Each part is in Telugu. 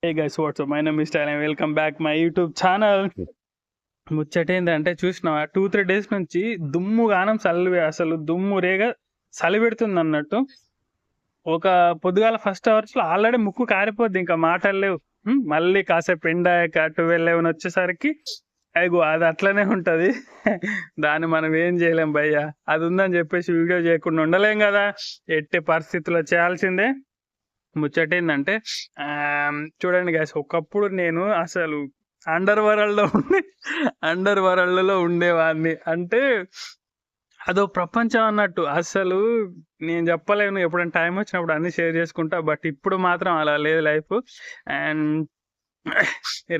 Hey guys, what's up? My name is Tyler and welcome back my YouTube channel. ముచ్చటేందంటే చూసినావా 2-3 డేస్ నుంచి దుమ్ముగానం సలివే అసలు దుమ్ము రేగ చలి పెడుతుంది అన్నట్టు. ఒక పొద్దుగాల ఫస్ట్ అవర్స్లో ఆల్రెడీ ముక్కు కారిపోద్ది, ఇంకా మాటలు లేవు. మళ్ళీ కాసేపు ఎండాక 12-11 వచ్చేసరికి అయ్యో అది అట్లనే ఉంటది. దాన్ని మనం ఏం చేయలేం భయ్య. అది ఉందని చెప్పేసి వీడియో చేయకుండా ఉండలేం కదా, ఎట్టి పరిస్థితుల్లో చేయాల్సిందే. ముచ్చటేందంటే చూడండి గైస్, ఒకప్పుడు నేను అసలు అండర్ వరల్డ్లో ఉండేవాడిని. అంటే అదో ప్రపంచం అన్నట్టు. అసలు నేను చెప్పలేను, ఎప్పుడైనా టైం వచ్చినప్పుడు అన్ని షేర్ చేసుకుంటా. బట్ ఇప్పుడు మాత్రం అలా లేదు లైఫ్. అండ్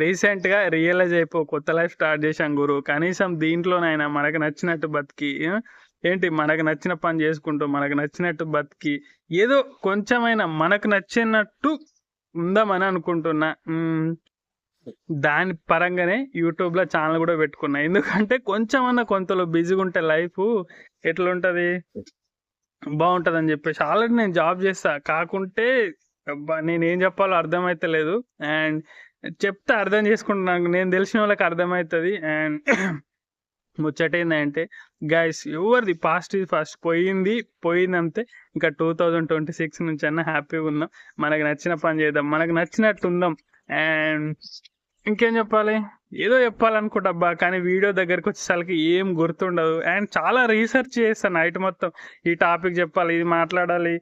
రీసెంట్గా రియలైజ్ కొత్త లైఫ్ స్టార్ట్ చేశాం గురు. కనీసం దీంట్లోనైనా మనకు నచ్చినట్టు బతికి, ఏంటి మనకు నచ్చిన పని చేసుకుంటూ మనకు నచ్చినట్టు బతికి ఏదో కొంచెమైనా మనకు నచ్చినట్టు ఉందామని అనుకుంటున్నా. దాని పరంగానే యూట్యూబ్లో ఛానల్ కూడా పెట్టుకున్నా. ఎందుకంటే కొంచెమన్నా కొంతలో బిజీగా ఉంటే లైఫ్ ఎట్లుంటుంది, బాగుంటుంది అని చెప్పేసి. ఆల్రెడీ నేను జాబ్ చేస్తా, కాకుంటే నేనేం చెప్పాలో అర్థమైతే లేదు. అండ్ చెప్తే అర్థం చేసుకుంటున్నాను, నేను తెలిసిన వాళ్ళకి అర్థమవుతుంది. అండ్ ముచ్చటేందంటే గైస్, ఎవరిది పాస్ట్ ఇది ఫస్ట్, పోయిందంతే. ఇంకా 2026 నుంచి అన్నా హ్యాపీగా ఉందాం, మనకు నచ్చిన పని చేద్దాం, మనకు నచ్చినట్టు ఉందాం. అండ్ ఇంకేం చెప్పాలి, ఏదో చెప్పాలనుకుంటా అబ్బా, కానీ వీడియో దగ్గరికి వచ్చేసరికి ఏం గుర్తుండదు. అండ్ చాలా రీసెర్చ్ చేస్తాను నైట్ మొత్తం, ఈ టాపిక్ చెప్పాలి, ఇది మాట్లాడాలి,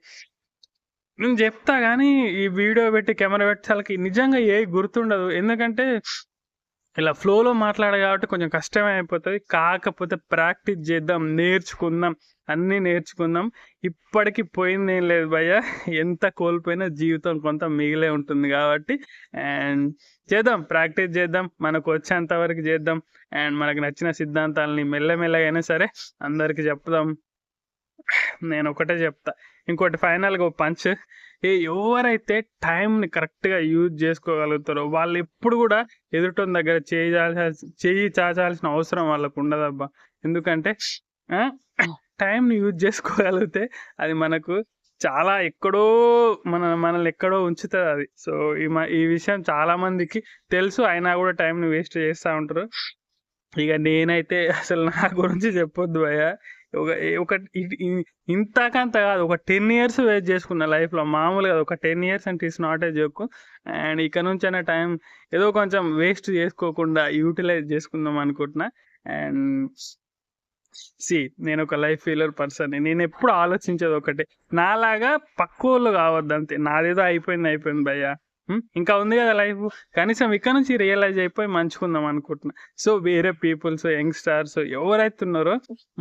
నేను చెప్తా. కానీ ఈ వీడియో పెట్టి కెమెరా పెట్టేసరికి నిజంగా ఏ గుర్తుండదు. ఎందుకంటే ఇలా ఫ్లోలో మాట్లాడ కాబట్టి కొంచెం కష్టమే అయిపోతుంది. కాకపోతే ప్రాక్టీస్ చేద్దాం, నేర్చుకుందాం, అన్నీ నేర్చుకుందాం. ఇప్పటికి పోయింది ఏం లేదు భయ్య, ఎంత కోల్పోయినా జీవితం కొంత మిగిలే ఉంటుంది కాబట్టి. అండ్ చేద్దాం, ప్రాక్టీస్ చేద్దాం, మనకు వచ్చేంత వరకు చేద్దాం. అండ్ మనకు నచ్చిన సిద్ధాంతాలని మెల్లమెల్లగా అయినా సరే అందరికి చెప్దాం. నేను ఒకటే చెప్తా, ఇంకోటి ఫైనల్గా పంచ్, ఎవరైతే టైంని కరెక్ట్గా యూజ్ చేసుకోగలుగుతారో వాళ్ళు ఎప్పుడు కూడా ఎదుటి దగ్గర చేయి చాచాల్సిన అవసరం వాళ్ళకు ఉండదబ్బా. ఎందుకంటే టైంని యూజ్ చేసుకోగలిగితే అది మనకు చాలా ఎక్కడో మనల్ని ఎక్కడో ఉంచుతుంది అది. సో ఈ విషయం చాలా మందికి తెలుసు, అయినా కూడా టైంని వేస్ట్ చేస్తూ ఉంటారు. ఇక నేనైతే అసలు నా గురించి చెప్పొద్దు భయ్య. ఒక ఇంతకంత కాదు, ఒక 10 years వేస్ట్ చేసుకున్నా లైఫ్లో. మామూలుగా ఒక 10 years అంటే it's not a joke. And ఇక్కడ నుంచి అయినా టైం ఏదో కొంచెం వేస్ట్ చేసుకోకుండా యూటిలైజ్ చేసుకుందాం అనుకుంటున్నా. అండ్ నేను ఒక లైఫ్ ఫెయిల్యూర్ పర్సన్. నేను ఎప్పుడు ఆలోచించేది ఒకటే, నాలాగా పక్కోళ్ళు కావద్దు అంతే. నాదేదో అయిపోయింది భయ్య, ఇంకా ఉంది కదా లైఫ్, కనీసం ఇక్కడ నుంచి రియలైజ్ అయిపోయి మంచుకుందాం అనుకుంటున్నా. సో వేరే పీపుల్స్, యంగ్స్టర్స్ ఎవరైతే ఉన్నారో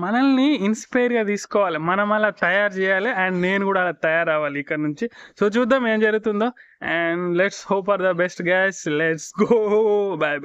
మనల్ని ఇన్స్పైర్గా తీసుకోవాలి, మనం అలా తయారు చేయాలి. అండ్ నేను కూడా అలా తయారవ్వాలి ఇక్కడ నుంచి. సో చూద్దాం ఏం జరుగుతుందో. And let's hope for the best guys. Let's go. Bye.